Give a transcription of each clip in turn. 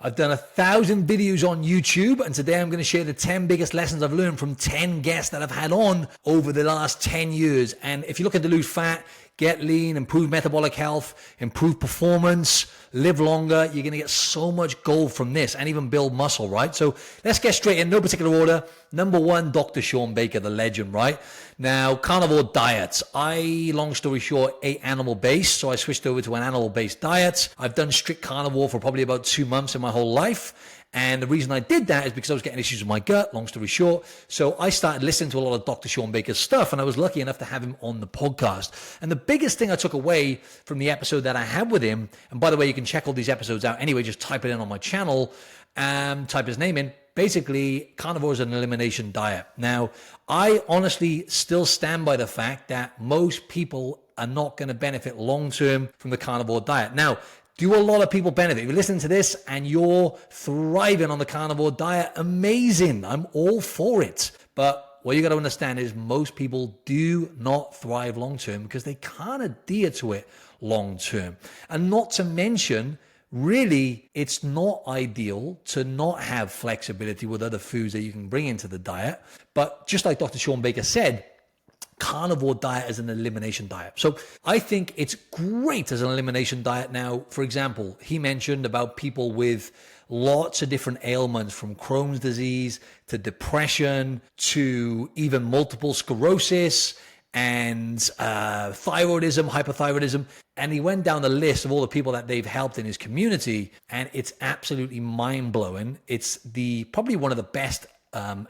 I've done 1,000 videos on YouTube, and today I'm going to share the 10 biggest lessons I've learned from 10 guests that I've had on over the last 10 years. And if you're looking to lose fat, get lean, improve metabolic health, improve performance, live longer, you're going to get so much gold from this and even build muscle, right? So let's get straight in, no particular order. Number one, Dr. Shawn Baker, the legend, right? Now, carnivore diets. I, long story short, ate animal-based, so I switched over to an animal-based diet. I've done strict carnivore for probably about 2 months in my whole life. And the reason I did that is because I was getting issues with my gut, long story short. So I started listening to a lot of Dr. Shawn Baker's stuff, and I was lucky enough to have him on the podcast. And the biggest thing I took away from the episode that I had with him, and by the way, you can check all these episodes out anyway, just type it in on my channel, type his name in. Basically, carnivore is an elimination diet. Now, I honestly still stand by the fact that most people are not going to benefit long-term from the carnivore diet. Now, do a lot of people benefit? If you're listening to this and you're thriving on the carnivore diet, amazing. I'm all for it. But what you got to understand is most people do not thrive long-term because they can't adhere to it long-term. And not to mention, really, it's not ideal to not have flexibility with other foods that you can bring into the diet. But just like Dr. Shawn Baker said, carnivore diet is an elimination diet. So I think it's great as an elimination diet. Now, for example, he mentioned about people with lots of different ailments, from Crohn's disease to depression to even multiple sclerosis and thyroidism, hypothyroidism. And he went down the list of all the people that they've helped in his community, and it's absolutely mind-blowing. It's probably one of the best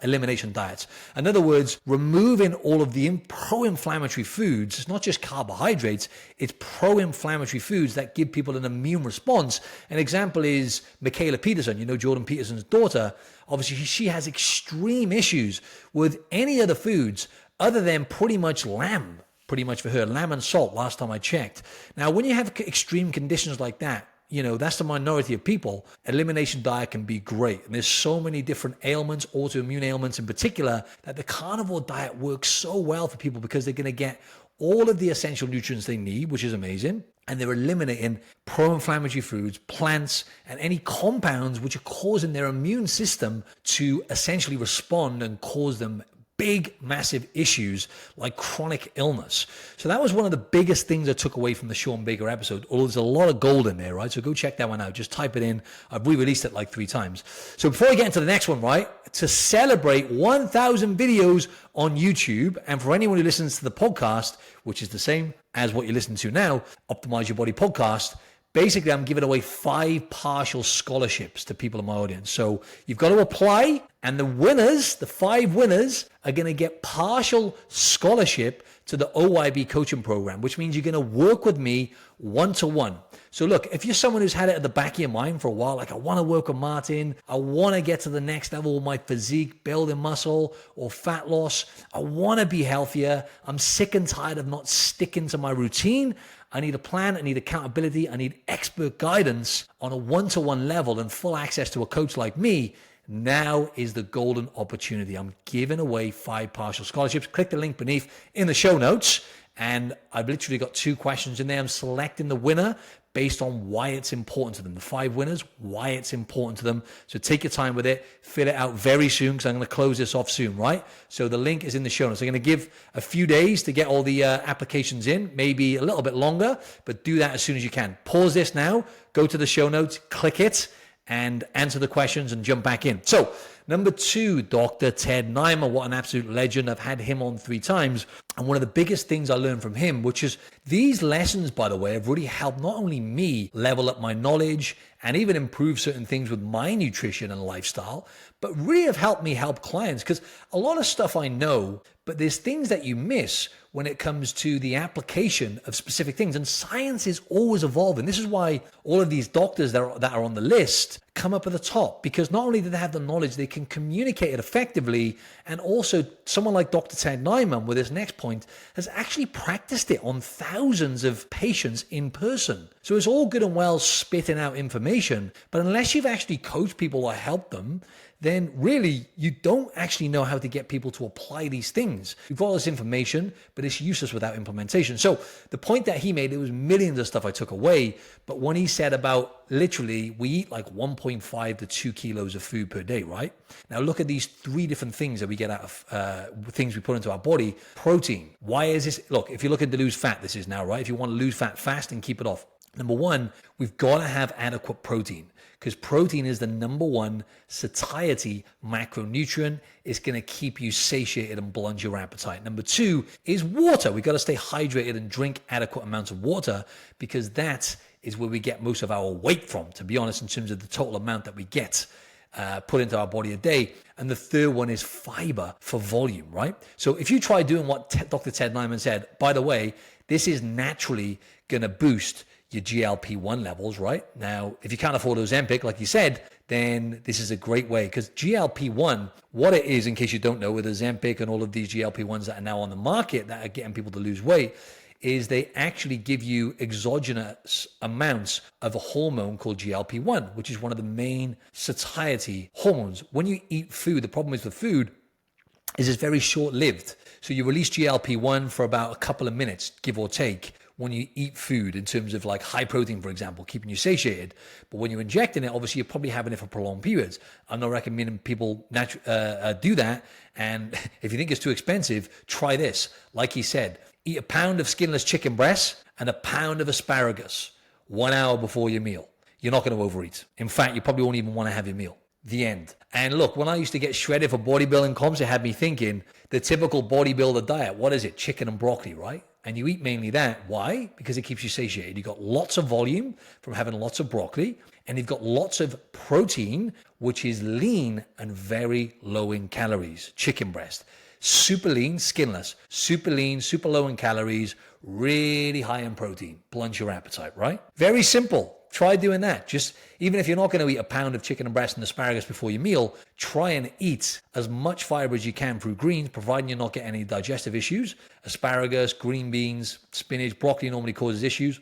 elimination diets. In other words, removing all of the pro-inflammatory foods. It's not just carbohydrates, it's pro-inflammatory foods that give people an immune response. An example is Michaela Peterson, you know, Jordan Peterson's daughter. Obviously, she has extreme issues with any other foods other than pretty much lamb, pretty much for her, lamb and salt, last time I checked. Now, when you have extreme conditions like that, you know, that's the minority of people. Elimination diet can be great. And there's so many different ailments, autoimmune ailments in particular, that the carnivore diet works so well for people because they're going to get all of the essential nutrients they need, which is amazing. And they're eliminating pro-inflammatory foods, plants, and any compounds which are causing their immune system to essentially respond and cause them big, massive issues like chronic illness. So that was one of the biggest things I took away from the Shawn Baker episode. Although there's a lot of gold in there, right? So go check that one out. Just type it in. I've re-released it like 3 times. So before I get into the next one, right, to celebrate 1,000 videos on YouTube, and for anyone who listens to the podcast, which is the same as what you're listening to now, Optimize Your Body podcast, basically, I'm giving away 5 partial scholarships to people in my audience. So you've got to apply, and the winners, the 5 winners, are going to get partial scholarship to the OYB coaching program, which means you're going to work with me one-to-one. So look, if you're someone who's had it at the back of your mind for a while, like I want to work with Martin, I want to get to the next level with my physique, building muscle or fat loss, I want to be healthier, I'm sick and tired of not sticking to my routine, I need a plan, I need accountability, I need expert guidance on a one-to-one level and full access to a coach like me, now is the golden opportunity. I'm giving away 5 partial scholarships. Click the link beneath in the show notes. And I've literally got 2 questions in there. I'm selecting the winner based on why it's important to them. The 5 winners, why it's important to them. So take your time with it. Fill it out very soon because I'm going to close this off soon, right? So the link is in the show notes. I'm going to give a few days to get all the applications in, maybe a little bit longer, but do that as soon as you can. Pause this now, go to the show notes, click it, and answer the questions and jump back in. So number 2, Dr. Ted Naiman, what an absolute legend. I've had him on 3 times. And one of the biggest things I learned from him, which is these lessons, by the way, have really helped not only me level up my knowledge and even improve certain things with my nutrition and lifestyle, but really have helped me help clients, because a lot of stuff I know, but there's things that you miss when it comes to the application of specific things. And science is always evolving. This is why all of these doctors that are on the list come up at the top, because not only do they have the knowledge, they can communicate it effectively. And also someone like Dr. Ted Naiman with his next point has actually practiced it on thousands of patients in person. So it's all good and well spitting out information, information, but unless you've actually coached people or helped them, then really you don't actually know how to get people to apply these things. You've got all this information, but it's useless without implementation. So the point that he made, there was millions of stuff I took away, but when he said about literally we eat like 1.5 to 2 kilos of food per day, right? Now look at these 3 different things that we get out of things we put into our body. Protein. Why is this? Look, if you're looking to lose fat, this is now, right? If you want to lose fat fast and keep it off. Number one, we've got to have adequate protein, because protein is the number one satiety macronutrient. It's going to keep you satiated and blunt your appetite. Number two is water. We've got to stay hydrated and drink adequate amounts of water, because that is where we get most of our weight from, to be honest, in terms of the total amount that we get put into our body a day. And the third one is fiber for volume, right? So if you try doing what Dr. Ted Naiman said, by the way, this is naturally going to boost your GLP-1 levels, right? Now, if you can't afford Ozempic, like you said, then this is a great way, because GLP-1, what it is, in case you don't know, with Ozempic and all of these GLP-1s that are now on the market that are getting people to lose weight, is they actually give you exogenous amounts of a hormone called GLP-1, which is one of the main satiety hormones. When you eat food, the problem is with food is it's very short-lived. So you release GLP-1 for about a couple of minutes, give or take, when you eat food, in terms of like high protein, for example, keeping you satiated. But when you're injecting it, obviously you're probably having it for prolonged periods. I'm not recommending people do that. And if you think it's too expensive, try this. Like he said, eat a pound of skinless chicken breasts and a pound of asparagus 1 hour before your meal. You're not going to overeat. In fact, you probably won't even want to have your meal. The end. And look, when I used to get shredded for bodybuilding comps, it had me thinking the typical bodybuilder diet, what is it? Chicken and broccoli, right? And you eat mainly that. Why? Because it keeps you satiated. You've got lots of volume from having lots of broccoli, and you've got lots of protein, which is lean and very low in calories. Chicken breast. Super lean, skinless. Super lean, super low in calories, really high in protein. Blunt your appetite, right? Very simple. Try doing that. Just even if you're not going to eat a pound of chicken and breast and asparagus before your meal, try and eat as much fiber as you can through greens, providing you're not getting any digestive issues. Asparagus, green beans, spinach, broccoli normally causes issues.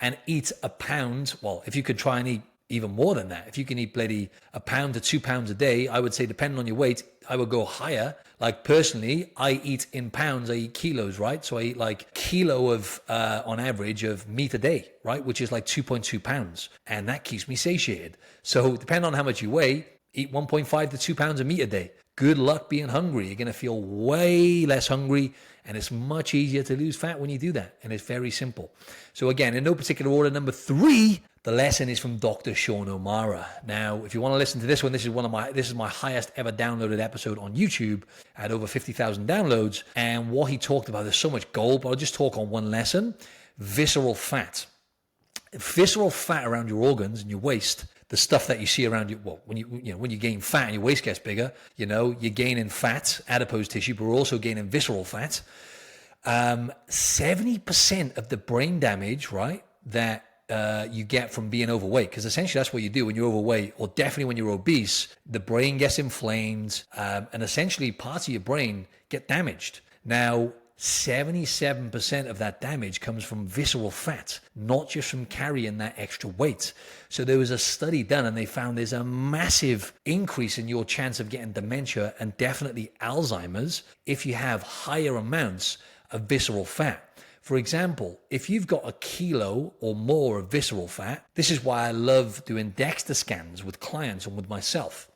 And eat a pound. Well, if you could try and eat even more than that, if you can eat bloody a pound to 2 pounds a day, I would say, depending on your weight, I would go higher. Like personally, I eat in pounds, I eat kilos, right? So I eat like kilo of, on average, of meat a day, right? Which is like 2.2 pounds. And that keeps me satiated. So depending on how much you weigh, eat 1.5 to 2 pounds of meat a day. Good luck being hungry. You're going to feel way less hungry, and it's much easier to lose fat when you do that. And it's very simple. So again, in no particular order, number 3, the lesson is from Dr. Sean O'Mara. Now, if you want to listen to this one, this is my highest ever downloaded episode on YouTube at over 50,000 downloads. And what he talked about, there's so much gold, but I'll just talk on one lesson. Visceral fat. Visceral fat around your organs and your waist, the stuff that you see around you. Well, when you gain fat and your waist gets bigger, you're gaining fat, adipose tissue, but we're also gaining visceral fat. 70% of the brain damage, right, that you get from being overweight, because essentially that's what you do when you're overweight, or definitely when you're obese. The brain gets inflamed, and essentially parts of your brain get damaged. Now, 77% of that damage comes from visceral fat, not just from carrying that extra weight. So there was a study done, and they found there's a massive increase in your chance of getting dementia and definitely Alzheimer's if you have higher amounts of visceral fat. For example, if you've got a kilo or more of visceral fat, this is why I love doing DEXA scans with clients and with myself.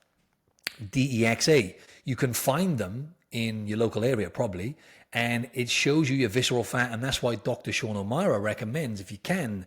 DEXA, you can find them in your local area probably, and it shows you your visceral fat. And that's why Dr. Sean O'Mara recommends, if you can,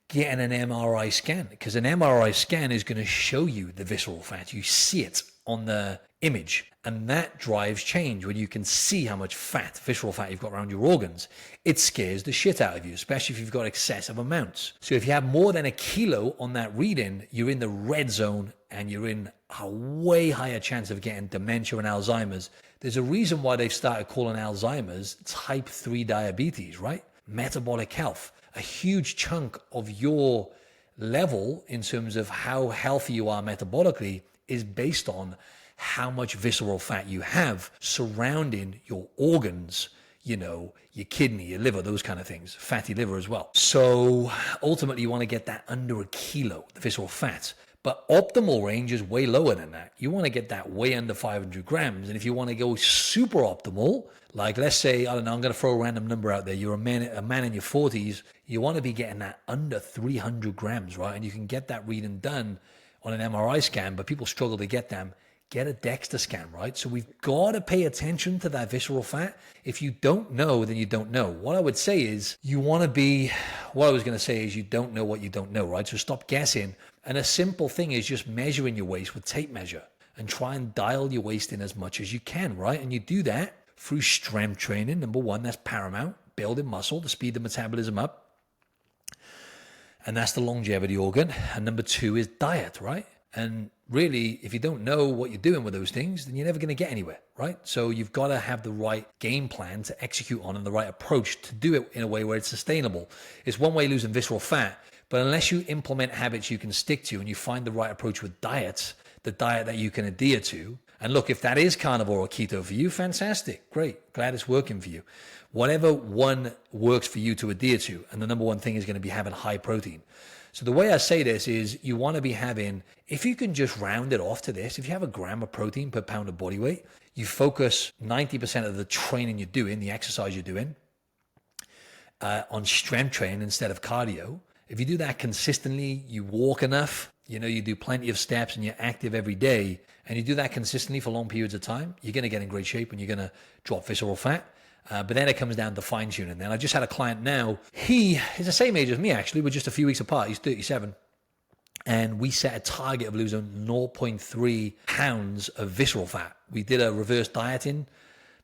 getting an MRI scan, because an MRI scan is going to show you the visceral fat. You see it on the image, and that drives change. When you can see how much fat, visceral fat, you've got around your organs, it scares the shit out of you, especially if you've got excessive amounts. So if you have more than a kilo on that reading, you're in the red zone, and you're in a way higher chance of getting dementia and Alzheimer's. There's a reason why they've started calling Alzheimer's type 3 diabetes, right? Metabolic health. A huge chunk of your level in terms of how healthy you are metabolically is based on how much visceral fat you have surrounding your organs, your kidney, your liver, those kind of things, fatty liver as well. So ultimately you want to get that under a kilo, the visceral fat. But optimal range is way lower than that. You want to get that way under 500 grams. And if you want to go super optimal, like let's say, I don't know, I'm going to throw a random number out there. You're a man in your 40s. You want to be getting that under 300 grams, right? And you can get that reading done on an MRI scan, but people struggle to get them. Get a DEXA scan, right? So we've got to pay attention to that visceral fat. If you don't know, then you don't know. What I would say is you want to be, what I was going to say is you don't know what you don't know, right? So stop guessing. And a simple thing is just measuring your waist with tape measure and try and dial your waist in as much as you can, right? And you do that through strength training. Number one, that's paramount, building muscle to speed the metabolism up. And that's the longevity organ. And number two is diet, right? And really, if you don't know what you're doing with those things, then you're never going to get anywhere, right? So you've got to have the right game plan to execute on and the right approach to do it in a way where it's sustainable. It's one way losing visceral fat, but unless you implement habits you can stick to and you find the right approach with diets, the diet that you can adhere to, and look, if that is carnivore or keto for you, fantastic, great, glad it's working for you. Whatever one works for you to adhere to, and the number one thing is going to be having high protein. So the way I say this is you want to be having, if you can just round it off to this, if you have a gram of protein per pound of body weight, you focus 90% of the training you're doing, the exercise you're doing, on strength training instead of cardio. If you do that consistently, you walk enough, you do plenty of steps and you're active every day, and you do that consistently for long periods of time, you're going to get in great shape and you're going to drop visceral fat. But then it comes down to fine tuning. And I just had a client now. He is the same age as me, actually. We're just a few weeks apart. He's 37. And we set a target of losing 0.3 pounds of visceral fat. We did a reverse dieting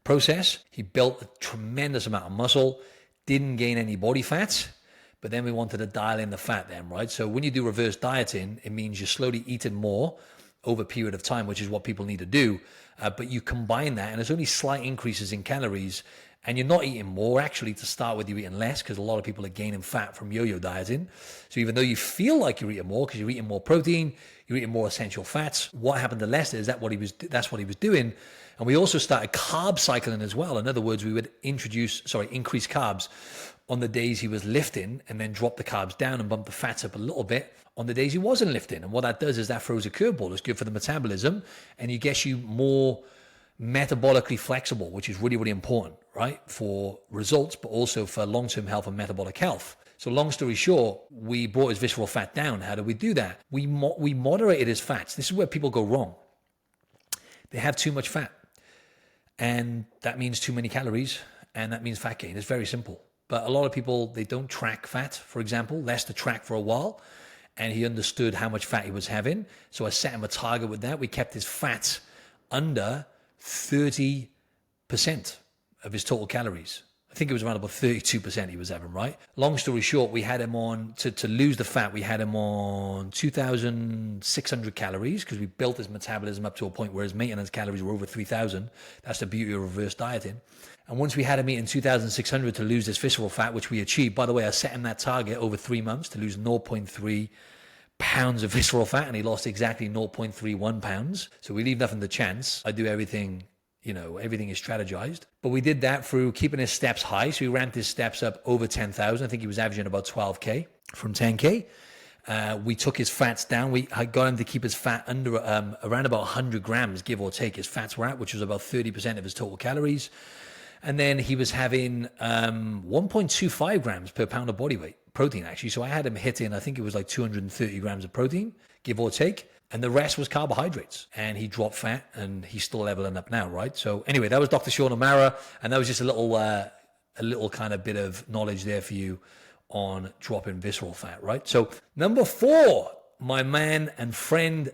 process. He built a tremendous amount of muscle, didn't gain any body fat. But then we wanted to dial in the fat then, right? So when you do reverse dieting, it means you're slowly eating more over a period of time, which is what people need to do. But you combine that, and there's only slight increases in calories, and you're not eating more. Actually, to start with, you're eating less because a lot of people are gaining fat from yo-yo dieting. So even though you feel like you're eating more because you're eating more protein, you're eating more essential fats, what happened to Lester is that's what he was doing. And we also started carb cycling as well. In other words, we would increase carbs on the days he was lifting and then drop the carbs down and bump the fats up a little bit on the days he wasn't lifting. And what that does is that throws a curveball. It's good for the metabolism and it gets you more metabolically flexible, which is really, really important, right? For results, but also for long-term health and metabolic health. So long story short, we brought his visceral fat down. How did we do that? We moderated his fats. This is where people go wrong. They have too much fat. And that means too many calories. And that means fat gain. It's very simple. But a lot of people, they don't track fat, for example. Lester tracked for a while. And he understood how much fat he was having. So I set him a target with that. We kept his fat under 30% of his total calories. I think it was around about 32% he was having, right? Long story short, we had him on, to lose the fat, we had him on 2,600 calories because we built his metabolism up to a point where his maintenance calories were over 3,000. That's the beauty of reverse dieting. And once we had him eating 2,600 to lose this visceral fat, which we achieved, by the way, I set him that target over 3 months to lose 0.3 pounds of visceral fat, and he lost exactly 0.31 pounds. So we leave nothing to chance. I do everything, everything is strategized. But we did that through keeping his steps high. So he ramped his steps up over 10,000. I think he was averaging about 12K from 10K. We took his fats down. I got him to keep his fat under around about 100 grams, give or take, his fats were at, which was about 30% of his total calories. And then he was having 1.25 grams per pound of body weight, protein actually. So I had him hitting, I think it was like 230 grams of protein, give or take. And the rest was carbohydrates. And he dropped fat and he's still leveling up now, right? So anyway, that was Dr. Sean O'Mara. And that was just a little kind of bit of knowledge there for you on dropping visceral fat, right? So number 4, my man and friend,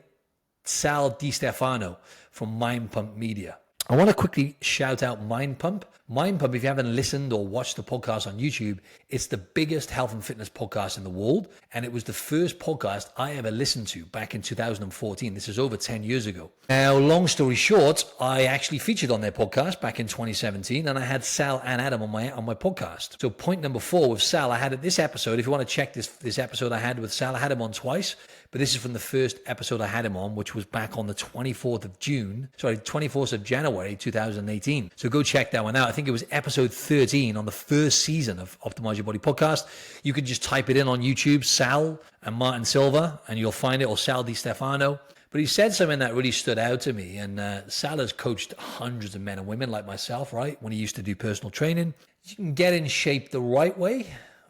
Sal DiStefano from Mindpump Media. I want to quickly shout out Mindpump. Mindpump, if you haven't listened or watched the podcast on YouTube, it's the biggest health and fitness podcast in the world. And it was the first podcast I ever listened to back in 2014. This is over 10 years ago. Now, long story short, I actually featured on their podcast back in 2017, and I had Sal and Adam on my podcast. So point number 4 with Sal, I had this episode. If you want to check this episode I had with Sal, I had him on twice, but this is from the first episode I had him on, which was back on the 24th of January, 2018. So go check that one out. I think it was episode 13 on the first season of Optimize Your Body podcast. You can just type it in on YouTube, Sal and Martin Silva, and you'll find it, or Sal Di Stefano. But he said something that really stood out to me. And Sal has coached hundreds of men and women like myself, right? When he used to do personal training. You can get in shape the right way,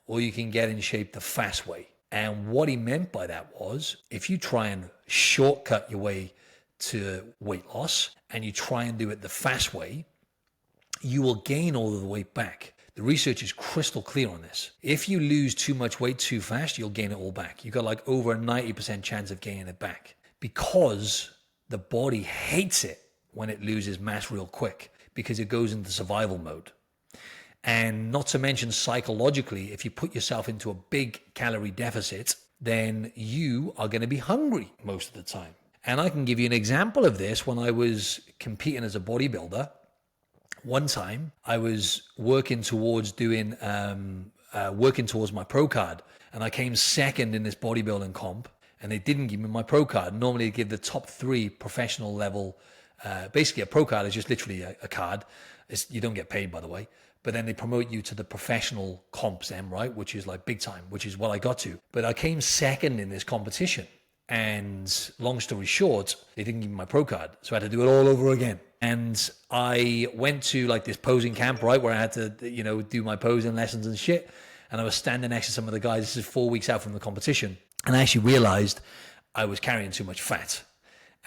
or you can get in shape the fast way. And what he meant by that was, if you try and shortcut your way to weight loss and you try and do it the fast way, you will gain all of the weight back. The research is crystal clear on this. If you lose too much weight too fast, you'll gain it all back. You've got like over a 90% chance of gaining it back, because the body hates it when it loses mass real quick, because it goes into survival mode. And not to mention psychologically, if you put yourself into a big calorie deficit, then you are going to be hungry most of the time. And I can give you an example of this. When I was competing as a bodybuilder, one time I was working towards my pro card, and I came second in this bodybuilding comp, and they didn't give me my pro card. Normally they give the top 3 professional level. Basically a pro card is just literally a card. You don't get paid, by the way. But then they promote you to the professional comps, right? Which is like big time, which is what I got to. But I came second in this competition. And long story short, they didn't give me my pro card. So I had to do it all over again. And I went to like this posing camp, right? Where I had to, do my posing lessons and shit. And I was standing next to some of the guys. This is 4 weeks out from the competition. And I actually realized I was carrying too much fat.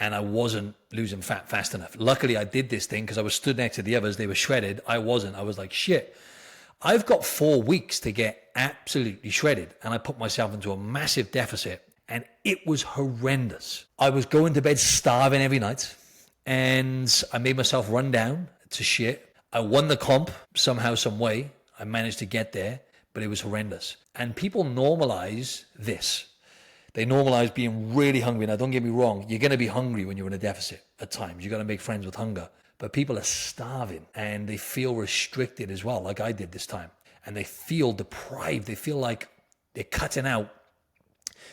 And I wasn't losing fat fast enough. Luckily, I did this thing because I was stood next to the others. They were shredded. I wasn't. I was like, shit, I've got 4 weeks to get absolutely shredded. And I put myself into a massive deficit, and it was horrendous. I was going to bed starving every night, and I made myself run down to shit. I won the comp somehow, some way. I managed to get there, but it was horrendous. And people normalize this. They normalize being really hungry. Now, don't get me wrong. You're going to be hungry when you're in a deficit at times. You got to make friends with hunger. But people are starving, and they feel restricted as well, like I did this time. And they feel deprived. They feel like they're cutting out.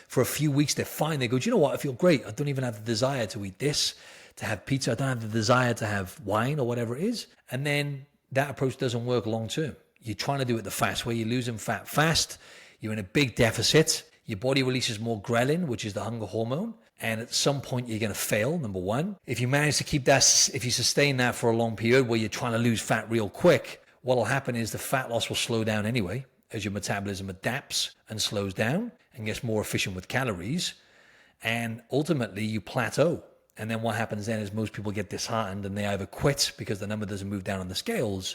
For a few weeks, they're fine. They go, do you know what? I feel great. I don't even have the desire to eat this, to have pizza. I don't have the desire to have wine or whatever it is. And then that approach doesn't work long term. You're trying to do it the fast way. You're losing fat fast. You're in a big deficit. Your body releases more ghrelin, which is the hunger hormone. And at some point, you're going to fail, number one. If you manage to keep that, if you sustain that for a long period where you're trying to lose fat real quick, what will happen is the fat loss will slow down anyway as your metabolism adapts and slows down and gets more efficient with calories. And ultimately, you plateau. And then what happens then is most people get disheartened and they either quit because the number doesn't move down on the scales,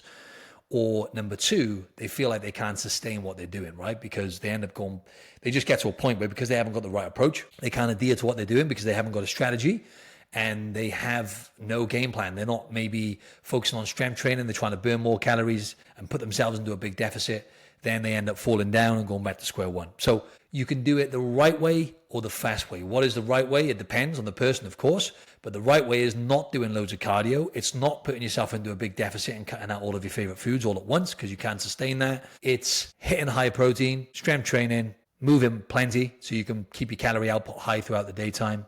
or number 2, they feel like they can't sustain what they're doing, right? Because they end up going, they just get to a point where because they haven't got the right approach, they can't adhere to what they're doing because they haven't got a strategy and they have no game plan. They're not maybe focusing on strength training. They're trying to burn more calories and put themselves into a big deficit. Then they end up falling down and going back to square one. So you can do it the right way or the fast way. What is the right way? It depends on the person, of course. But the right way is not doing loads of cardio. It's not putting yourself into a big deficit and cutting out all of your favorite foods all at once because you can't sustain that. It's hitting high protein, strength training, moving plenty so you can keep your calorie output high throughout the daytime,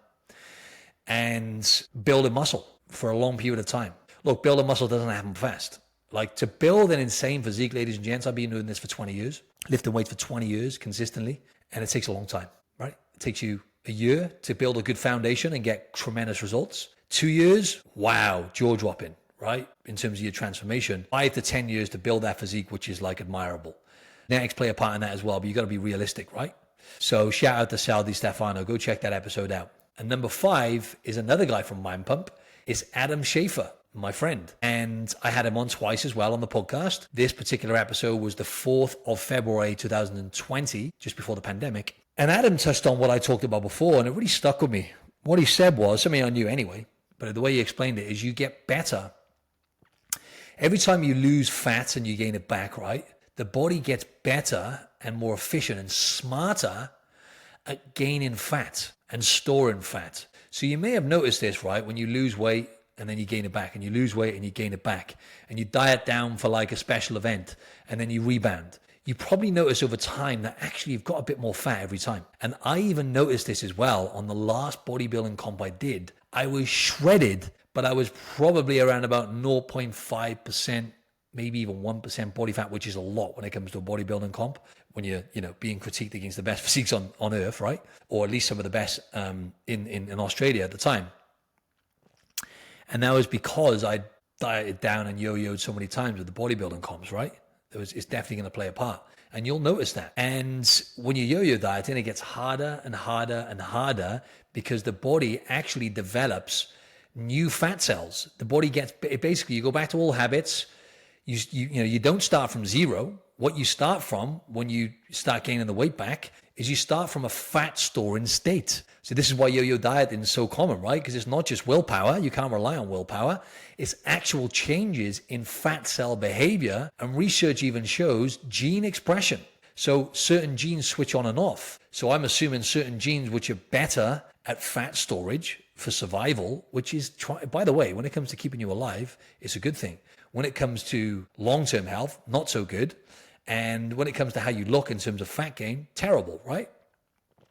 and building muscle for a long period of time. Look, building muscle doesn't happen fast. Like, to build an insane physique, ladies and gents, I've been doing this for 20 years, lifting weights for 20 years consistently, and it takes a long time, right? It takes you a year to build a good foundation and get tremendous results. 2 years, wow, jaw-dropping, right? In terms of your transformation. 5 to 10 years to build that physique, which is like admirable. Genetics play a part in that as well, but you got to be realistic, right? So shout out to Sal Di Stefano. Go check that episode out. And number 5 is another guy from Mindpump. It's Adam Chafee, my friend. And I had him on twice as well on the podcast. This particular episode was the 4th of February, 2020, just before the pandemic. And Adam touched on what I talked about before, and it really stuck with me. What he said was, something I knew anyway, but the way he explained it is you get better. Every time you lose fat and you gain it back, right? The body gets better and more efficient and smarter at gaining fat and storing fat. So you may have noticed this, right? When you lose weight and then you gain it back, and you lose weight and you gain it back, and you diet down for like a special event and then you rebound. You probably notice over time that actually you've got a bit more fat every time. And I even noticed this as well on the last bodybuilding comp I did. I was shredded, but I was probably around about 0.5% maybe even 1% body fat, which is a lot when it comes to a bodybuilding comp, when you're, being critiqued against the best physiques on earth, right? Or at least some of the best in Australia at the time. And that was because I dieted down and yo-yoed so many times with the bodybuilding comps, right? It's definitely going to play a part. And you'll notice that. And when you yo-yo dieting, it gets harder and harder and harder because the body actually develops new fat cells. The body basically, you go back to old habits. You don't start from zero. What you start from when you start gaining the weight back is you start from a fat storing state. So this is why yo-yo dieting is so common, right? Because it's not just willpower. You can't rely on willpower. It's actual changes in fat cell behavior. And research even shows gene expression. So certain genes switch on and off. So I'm assuming certain genes which are better at fat storage for survival, which is, by the way, when it comes to keeping you alive, it's a good thing. When it comes to long-term health, not so good. And when it comes to how you look in terms of fat gain, terrible, right?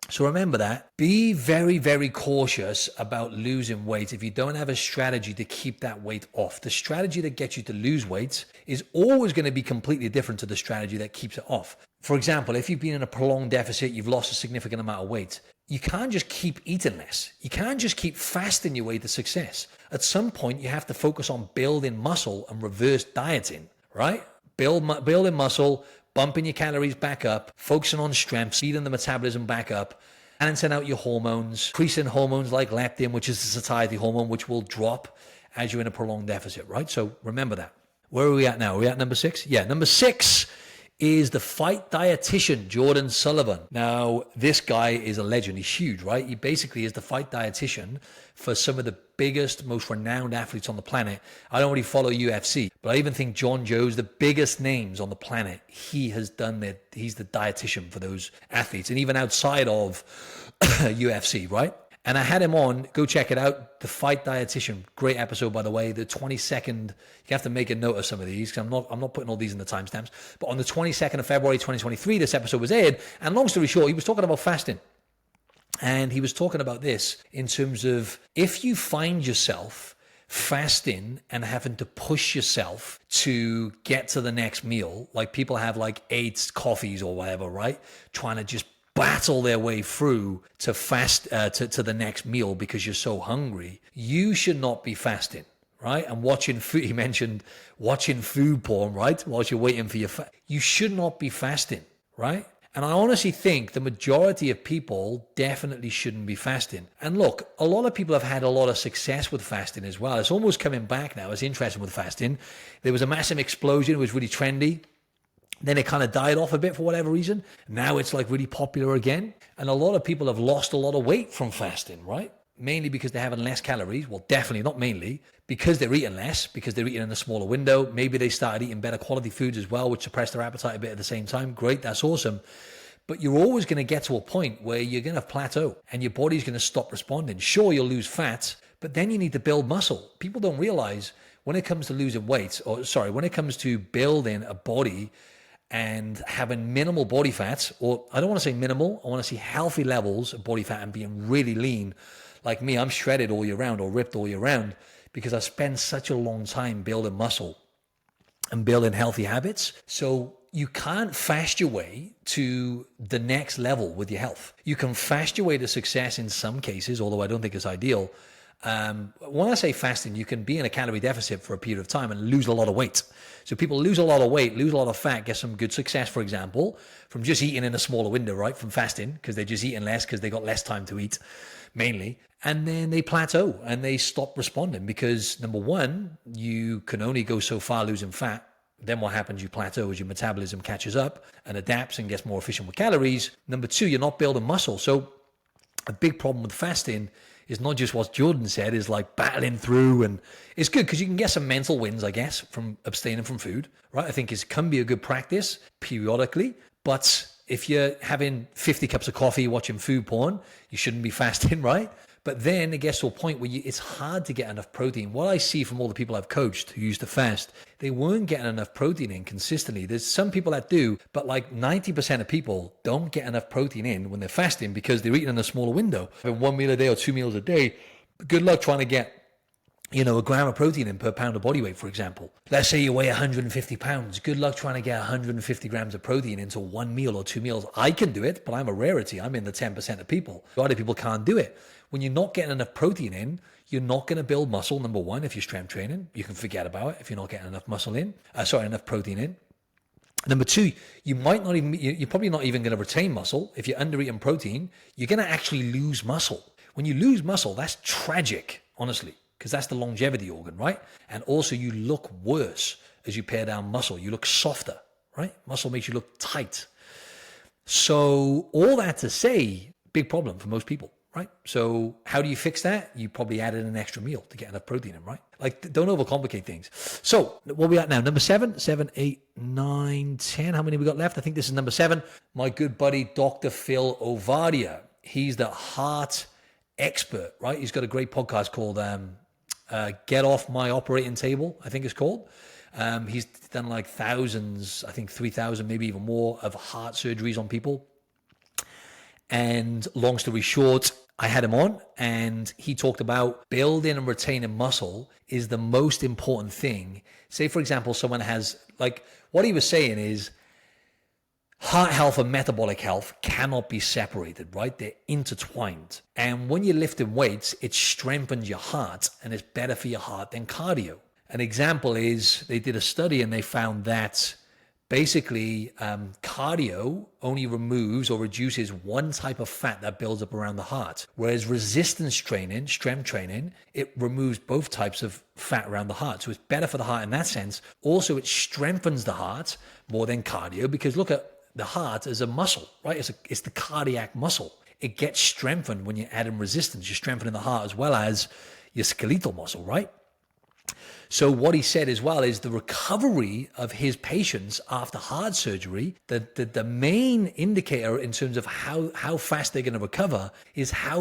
So remember that. Be very, very cautious about losing weight if you don't have a strategy to keep that weight off. The strategy that gets you to lose weight is always going to be completely different to the strategy that keeps it off. For example, if you've been in a prolonged deficit, you've lost a significant amount of weight, you can't just keep eating less. You can't just keep fasting your way to success. At some point, you have to focus on building muscle and reverse dieting, right? Building muscle, bumping your calories back up, focusing on strength, speeding the metabolism back up, balancing out your hormones, increasing hormones like leptin, which is the satiety hormone, which will drop as you're in a prolonged deficit, right? So remember that. Where are we at now? Are we at number 6? Yeah, number 6 is the fight dietitian, Jordan Sullivan. Now, this guy is a legend. He's huge, right? He basically is the fight dietitian for some of the biggest, most renowned athletes on the planet. I don't really follow UFC, but I even think John Joe's the biggest names on the planet. He's the dietitian for those athletes. And even outside of UFC, right? And I had him on, go check it out, The Fight Dietitian. Great episode, by the way. The 22nd, you have to make a note of some of these because I'm not putting all these in the timestamps. But on the 22nd of February, 2023, this episode was aired. And long story short, he was talking about fasting. And he was talking about this in terms of if you find yourself fasting and having to push yourself to get to the next meal, like people have like 8 coffees or whatever, right? Trying to just battle their way through to fast to the next meal because you're so hungry. You should not be fasting, right? And watching food, he mentioned watching food porn, right? Whilst you're waiting for your you should not be fasting, right? And I honestly think the majority of people definitely shouldn't be fasting. And look, a lot of people have had a lot of success with fasting as well. It's almost coming back now. It's interesting with fasting. There was a massive explosion. It was really trendy. Then it kind of died off a bit for whatever reason. Now it's like really popular again. And a lot of people have lost a lot of weight from fasting, right? Mainly because they're having less calories. Well, definitely not mainly because they're eating less, because they're eating in a smaller window. Maybe they started eating better quality foods as well, which suppress their appetite a bit at the same time. Great, that's awesome. But you're always going to get to a point where you're going to plateau and your body's going to stop responding. Sure, you'll lose fat, but then you need to build muscle. People don't realize when it comes to losing weight, when it comes to building a body and having minimal body fat, or I don't want to say minimal, I want to see healthy levels of body fat and being really lean. Like me, I'm shredded all year round or ripped all year round because I spend such a long time building muscle and building healthy habits. So you can't fast your way to the next level with your health. You can fast your way to success in some cases, although I don't think it's ideal. When I say fasting, you can be in a calorie deficit for a period of time and lose a lot of weight. So people lose a lot of weight, lose a lot of fat, get some good success, for example, from just eating in a smaller window, right? From fasting, because they're just eating less because they got less time to eat, mainly. And then they plateau and they stop responding because, number one, you can only go so far losing fat. Then what happens? You plateau as your metabolism catches up and adapts and gets more efficient with calories. Number two, you're not building muscle. So a big problem with fasting is not just what Jordan said, is like battling through, and it's good because you can get some mental wins, I guess, from abstaining from food, right? I think it can be a good practice periodically, but if you're having 50 cups of coffee, watching food porn, you shouldn't be fasting, right? But then it gets to a point where it's hard to get enough protein. What I see from all the people I've coached who used to fast, they weren't getting enough protein in consistently. There's some people that do, but like 90% of people don't get enough protein in when they're fasting because they're eating in a smaller window. Having 1 meal a day or 2 meals a day, good luck trying to get a gram of protein in per pound of body weight, for example. Let's say you weigh 150 pounds. Good luck trying to get 150 grams of protein into one meal or 2 meals. I can do it, but I'm a rarity. I'm in the 10% of people. A lot of people can't do it. When you're not getting enough protein in, you're not going to build muscle. Number one, if you're strength training, you can forget about it if you're not getting enough enough protein in. Number two, you're probably not even going to retain muscle. If you're under eating protein, you're going to actually lose muscle. When you lose muscle, that's tragic, honestly, because that's the longevity organ, right? And also you look worse as you pare down muscle. You look softer, right? Muscle makes you look tight. So all that to say, big problem for most people, right? So how do you fix that? You probably added an extra meal to get enough protein in, right? Like, don't overcomplicate things. So what we got now? Number 7, 8, 9, 10. How many we got left? I think this is number 7. My good buddy, Dr. Phil Ovadia. He's the heart expert, right? He's got a great podcast called Get Off My Operating Table, I think it's called. He's done like thousands, I think 3,000, maybe even more, of heart surgeries on people. And long story short, I had him on and he talked about building and retaining muscle is the most important thing. Say, for example, someone has, like, what he was saying is heart health and metabolic health cannot be separated, right? They're intertwined. And when you're lifting weights, it strengthens your heart and it's better for your heart than cardio. An example is they did a study and they found that basically cardio only removes or reduces one type of fat that builds up around the heart, whereas resistance training, strength training, it removes both types of fat around the heart. So it's better for the heart in that sense. Also, it strengthens the heart more than cardio, because look at the heart as a muscle, right? It's the cardiac muscle. It gets strengthened when you're adding resistance. You're strengthening the heart as well as your skeletal muscle, right? So what he said as well is the recovery of his patients after heart surgery, the main indicator in terms of how fast they're going to recover is how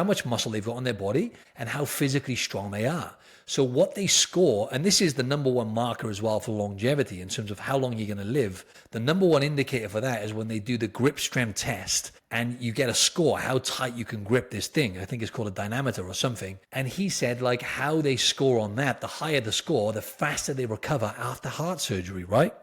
much muscle they've got on their body and how physically strong they are. So what they score, and this is the number one marker as well for longevity in terms of how long you're going to live. The number one indicator for that is when they do the grip strength test and you get a score, how tight you can grip this thing. I think it's called a dynamometer or something. And he said, like, how they score on that, the higher the score, the faster they recover after heart surgery, right?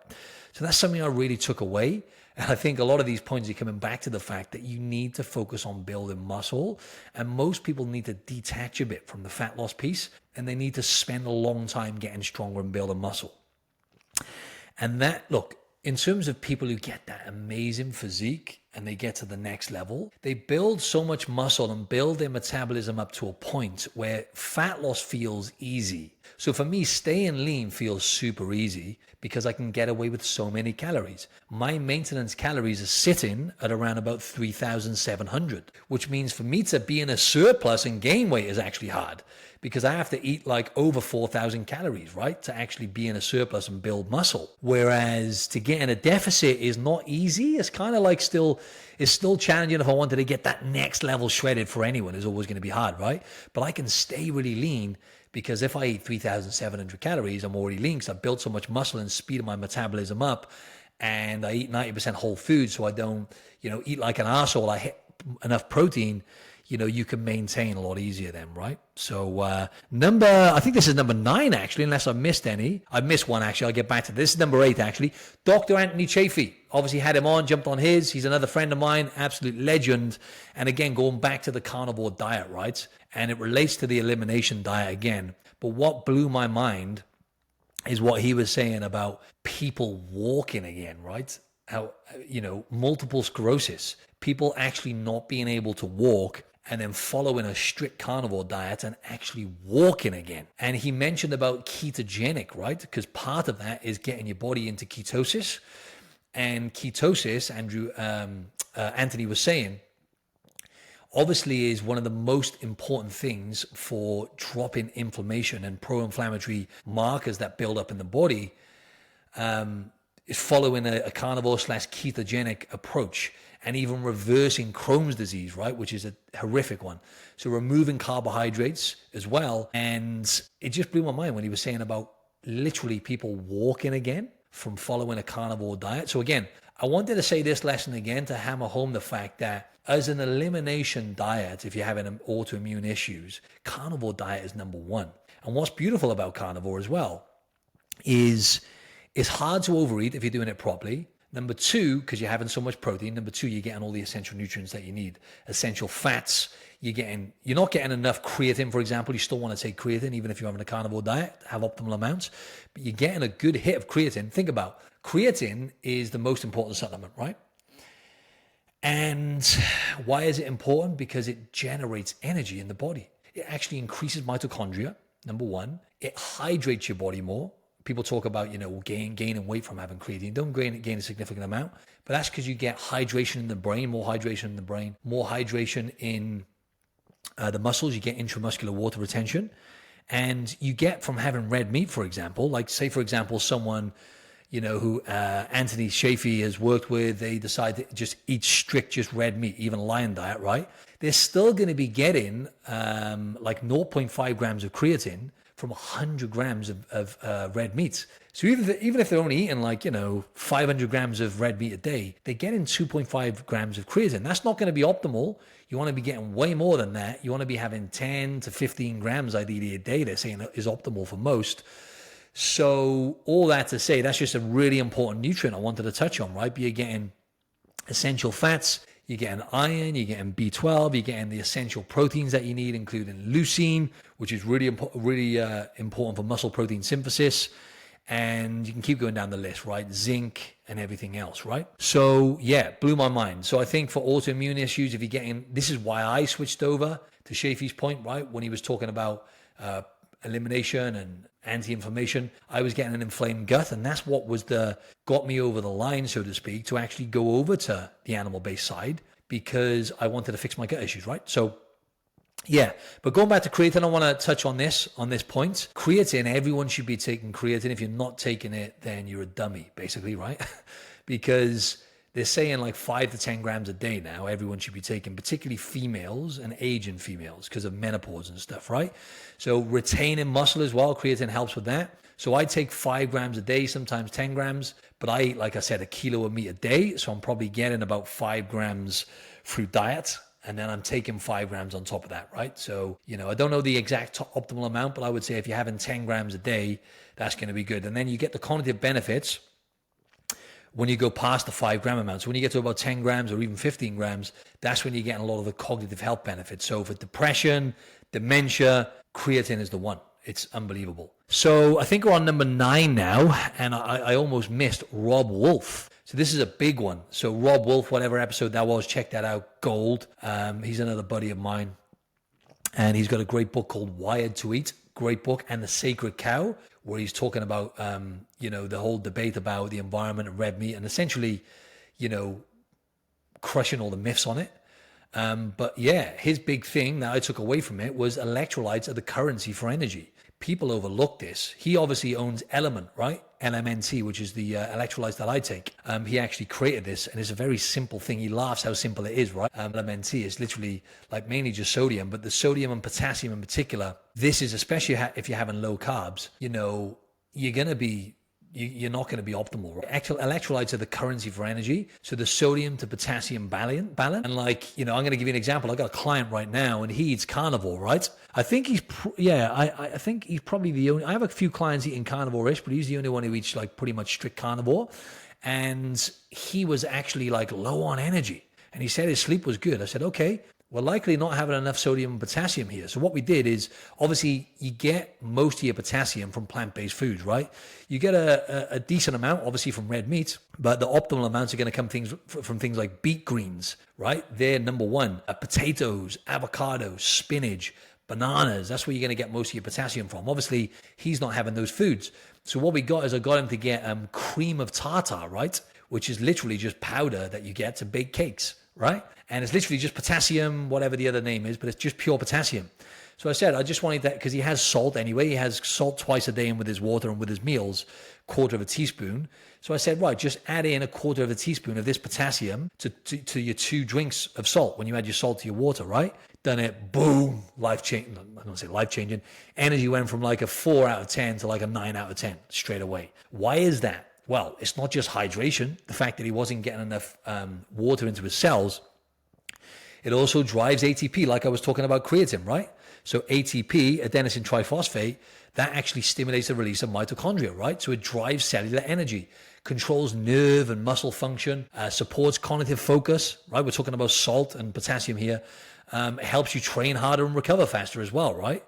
So that's something I really took away. And I think a lot of these points are coming back to the fact that you need to focus on building muscle. And most people need to detach a bit from the fat loss piece, and they need to spend a long time getting stronger and building muscle. And that, look, in terms of people who get that amazing physique and they get to the next level, they build so much muscle and build their metabolism up to a point where fat loss feels easy. So for me, staying lean feels super easy because I can get away with so many calories. My maintenance calories are sitting at around about 3,700, which means for me to be in a surplus and gain weight is actually hard, because I have to eat like over 4,000 calories, right, to actually be in a surplus and build muscle. Whereas to get in a deficit is not easy. It's kind of like it's still challenging. If I wanted to get that next level shredded for anyone, it's always going to be hard, right? But I can stay really lean because if I eat 3,700 calories, I'm already lean because I've built so much muscle and speeded my metabolism up. And I eat 90% whole food, so I don't, eat like an arsehole. I hit enough protein. You can maintain a lot easier then, right? So I think this is number 9, actually, unless I missed any. I missed one, actually. I'll get back to this. This is number 8, actually. Dr. Anthony Chafee. Obviously had him on, jumped on his. He's another friend of mine, absolute legend. And again, going back to the carnivore diet, right? And it relates to the elimination diet again. But what blew my mind is what he was saying about people walking again, right? How, multiple sclerosis, people actually not being able to walk and then following a strict carnivore diet and actually walking again. And he mentioned about ketogenic, right? Because part of that is getting your body into ketosis. And ketosis, Anthony was saying, obviously is one of the most important things for dropping inflammation and pro-inflammatory markers that build up in the body, is following a carnivore/ketogenic approach, and even reversing Crohn's disease, right, which is a horrific one. So removing carbohydrates as well. And it just blew my mind when he was saying about literally people walking again from following a carnivore diet. So again, I wanted to say this lesson again to hammer home the fact that as an elimination diet, if you're having autoimmune issues, carnivore diet is number 1. And what's beautiful about carnivore as well is it's hard to overeat if you're doing it properly. Number two, because you're having so much protein. Number two, you're getting all the essential nutrients that you need. Essential fats. You're not getting enough creatine, for example. You still want to take creatine, even if you're having a carnivore diet, have optimal amounts. But you're getting a good hit of creatine. Think about creatine is the most important supplement, right? And why is it important? Because it generates energy in the body. It actually increases mitochondria, number one. It hydrates your body more. People talk about, gaining weight from having creatine. Don't gain a significant amount, but that's because you get hydration in the brain, more hydration in the brain, more hydration in the muscles. You get intramuscular water retention, and you get from having red meat, for example, like say, for example, someone, who Anthony Chafee has worked with, they decide to just eat strict, just red meat, even Lion diet, right? They're still going to be getting like 0.5 grams of creatine from 100 grams of red meat. So even if they're only eating 500 grams of red meat a day, they're getting 2.5 grams of creatine. That's not going to be optimal. You want to be getting way more than that. You want to be having 10 to 15 grams ideally a day. They're saying is optimal for most. So all that to say, that's just a really important nutrient I wanted to touch on, right? But you're getting essential fats, you're getting iron, you're getting B12, you're getting the essential proteins that you need, including leucine, which is really important for muscle protein synthesis. And you can keep going down the list, right? Zinc and everything else, right? So yeah, blew my mind. So I think for autoimmune issues, if you're getting, this is why I switched over to Chafee's point, right? When he was talking about elimination and anti-inflammation, I was getting an inflamed gut, and that's what got me over the line, so to speak, to actually go over to the animal-based side, because I wanted to fix my gut issues, right? So yeah, but going back to creatine, I want to touch on this point. Creatine, everyone should be taking creatine. If you're not taking it, then you're a dummy, basically, right? Because they're saying like 5 to 10 grams a day now, everyone should be taking, particularly females and aging females because of menopause and stuff, right? So retaining muscle as well, creatine helps with that. So I take 5 grams a day, sometimes 10 grams, but I eat, like I said, a kilo of meat a day. So I'm probably getting about 5 grams through diet. And then I'm taking 5 grams on top of that, right? So, I don't know the exact optimal amount, but I would say if you're having 10 grams a day, that's going to be good. And then you get the cognitive benefits when you go past the 5 gram amount. So when you get to about 10 grams or even 15 grams, that's when you're getting a lot of the cognitive health benefits. So for depression, dementia, creatine is the one. It's unbelievable. So I think we're on number 9 now, and I almost missed Robb Wolf. So this is a big one. So Robb Wolf, whatever episode that was, check that out. Gold. He's another buddy of mine, and he's got a great book called Wired to Eat. Great book. And The Sacred Cow, where he's talking about, the whole debate about the environment and red meat, and essentially, crushing all the myths on it. But yeah, his big thing that I took away from it was electrolytes are the currency for energy. People overlook this. He obviously owns Element, right? LMNT, which is the electrolytes that I take. He actually created this, and it's a very simple thing. He laughs how simple it is, right? LMNT is literally like mainly just sodium, but the sodium and potassium in particular, this is especially if you're having low carbs, you're not going to be optimal, right? Actual electrolytes are the currency for energy. So the sodium to potassium balance. And I'm going to give you an example. I got a client right now, and he eats carnivore, right? I think I think he's probably the only, I have a few clients eating carnivore-ish, but he's the only one who eats like pretty much strict carnivore. And he was actually like low on energy. And he said his sleep was good. I said, okay, we're likely not having enough sodium and potassium here. So what we did is, obviously, you get most of your potassium from plant-based foods, right? You get a decent amount, obviously, from red meat, but the optimal amounts are going to come from things like beet greens, right? They're number one. Potatoes, avocados, spinach, bananas. That's where you're going to get most of your potassium from. Obviously, he's not having those foods. So what we got is I got him to get cream of tartar, right? Which is literally just powder that you get to bake cakes, right? And it's literally just potassium, whatever the other name is, but it's just pure potassium. So I said, I just wanted that because he has salt anyway. He has salt twice a day in with his water and with his meals, 1/4 teaspoon. So I said, right, just add in 1/4 teaspoon of this potassium to your 2 drinks of salt when you add your salt to your water, right? Done it, boom, life-changing. I don't say life-changing. Energy went from like a 4 out of 10 to like a 9 out of 10 straight away. Why is that? Well, it's not just hydration, the fact that he wasn't getting enough water into his cells. It also drives ATP, like I was talking about creatine, right? So ATP, adenosine triphosphate, that actually stimulates the release of mitochondria, right? So it drives cellular energy, controls nerve and muscle function, supports cognitive focus, right? We're talking about salt and potassium here. It helps you train harder and recover faster as well, right?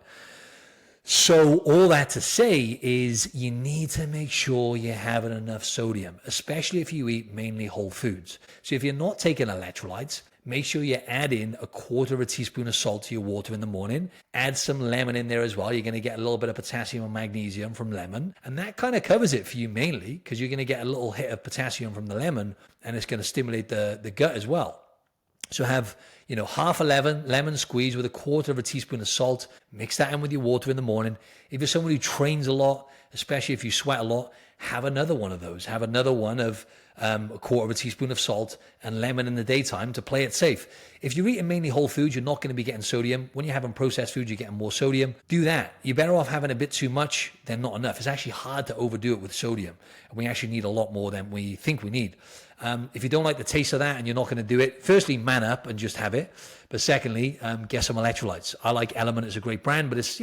So all that to say is you need to make sure you're having enough sodium, especially if you eat mainly whole foods. So if you're not taking electrolytes, make sure you add in 1/4 teaspoon of salt to your water in the morning. Add some lemon in there as well. You're going to get a little bit of potassium and magnesium from lemon. And that kind of covers it for you mainly, because you're going to get a little hit of potassium from the lemon, and it's going to stimulate the gut as well. So have, half a lemon squeeze with 1/4 teaspoon of salt. Mix that in with your water in the morning. If you're someone who trains a lot, especially if you sweat a lot, have another one of those. Have another one of 1/4 teaspoon of salt and lemon in the daytime to play it safe. If you're eating mainly whole foods, you're not going to be getting sodium. When you're having processed foods, you're getting more sodium. Do that. You're better off having a bit too much than not enough. It's actually hard to overdo it with sodium. And we actually need a lot more than we think we need. If you don't like the taste of that and you're not going to do it, firstly, man up and just have it. But secondly, get some electrolytes. I like Element. It's a great brand, but it's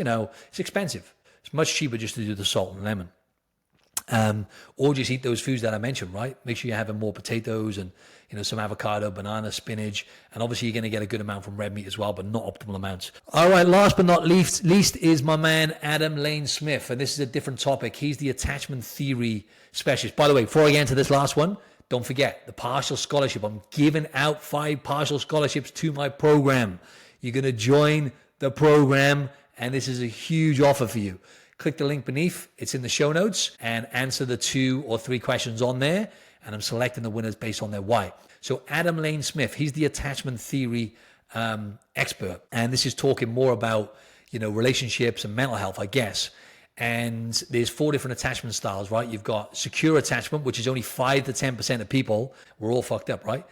expensive. It's much cheaper just to do the salt and lemon. Or just eat those foods that I mentioned, right? Make sure you're having more potatoes and some avocado, banana, spinach, and obviously you're going to get a good amount from red meat as well, but not optimal amounts. All right, last but not least is my man Adam Lane Smith, and this is a different topic. He's the attachment theory specialist. By the way, before I get into this last one, don't forget the partial scholarship. I'm giving out 5 partial scholarships to my program. You're going to join the program, and this is a huge offer for you. Click the link beneath. It's in the show notes, and answer the 2 or 3 questions on there. And I'm selecting the winners based on their why. So Adam Lane Smith, he's the attachment theory expert. And this is talking more about, relationships and mental health, I guess. And there's 4 different attachment styles, right? You've got secure attachment, which is only 5 to 10% of people. We're all fucked up, right?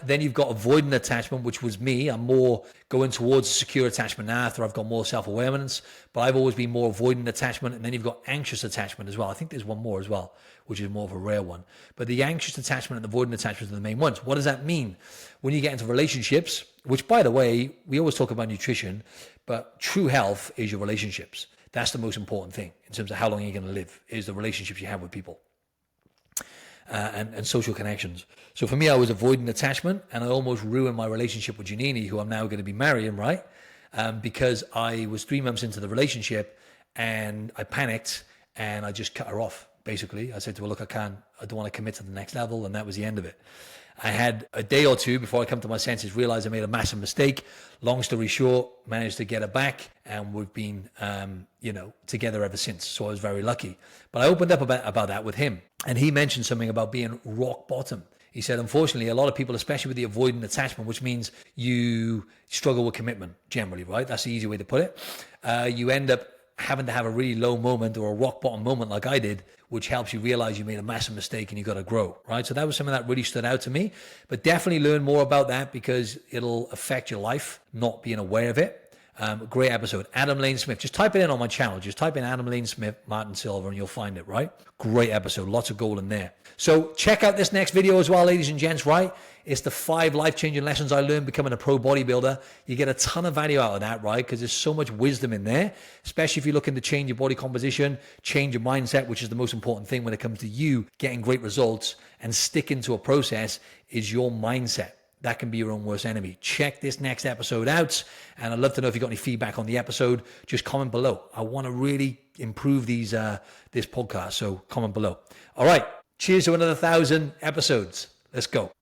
Then you've got avoidant attachment, which was me. I'm more going towards secure attachment now after I've got more self-awareness, but I've always been more avoidant attachment. And then you've got anxious attachment as well. I think there's one more as well, which is more of a rare one. But the anxious attachment and the avoidant attachment are the main ones. What does that mean? When you get into relationships, which by the way, we always talk about nutrition, but true health is your relationships. That's the most important thing in terms of how long you're going to live, is the relationships you have with people and social connections. So for me, I was avoiding attachment, and I almost ruined my relationship with Janini, who I'm now going to be marrying, right? Because I was 3 months into the relationship and I panicked and I just cut her off. Basically, I said to her, look, I don't want to commit to the next level. And that was the end of it. I had a day or 2 before I come to my senses, realized I made a massive mistake. Long story short, managed to get her back, and we've been, together ever since. So I was very lucky. But I opened up about that with him, and he mentioned something about being rock bottom. He said, unfortunately, a lot of people, especially with the avoidant attachment, which means you struggle with commitment generally, right? That's the easy way to put it. You end up having to have a really low moment or a rock bottom moment like I did, which helps you realize you made a massive mistake and you got to grow, right? So that was something that really stood out to me. But definitely learn more about that, because it'll affect your life, not being aware of it. Great episode. Adam Lane Smith. Just type it in on my channel. Just type in Adam Lane Smith, Martin Silver, and you'll find it, right? Great episode. Lots of gold in there. So check out this next video as well, ladies and gents, right? It's the 5 life-changing lessons I learned becoming a pro bodybuilder. You get a ton of value out of that, right? Because there's so much wisdom in there, especially if you're looking to change your body composition, change your mindset, which is the most important thing when it comes to you getting great results and sticking to a process, is your mindset. That can be your own worst enemy. Check this next episode out. And I'd love to know if you got any feedback on the episode. Just comment below. I want to really improve this podcast. So comment below. All right. Cheers to another 1,000 episodes. Let's go.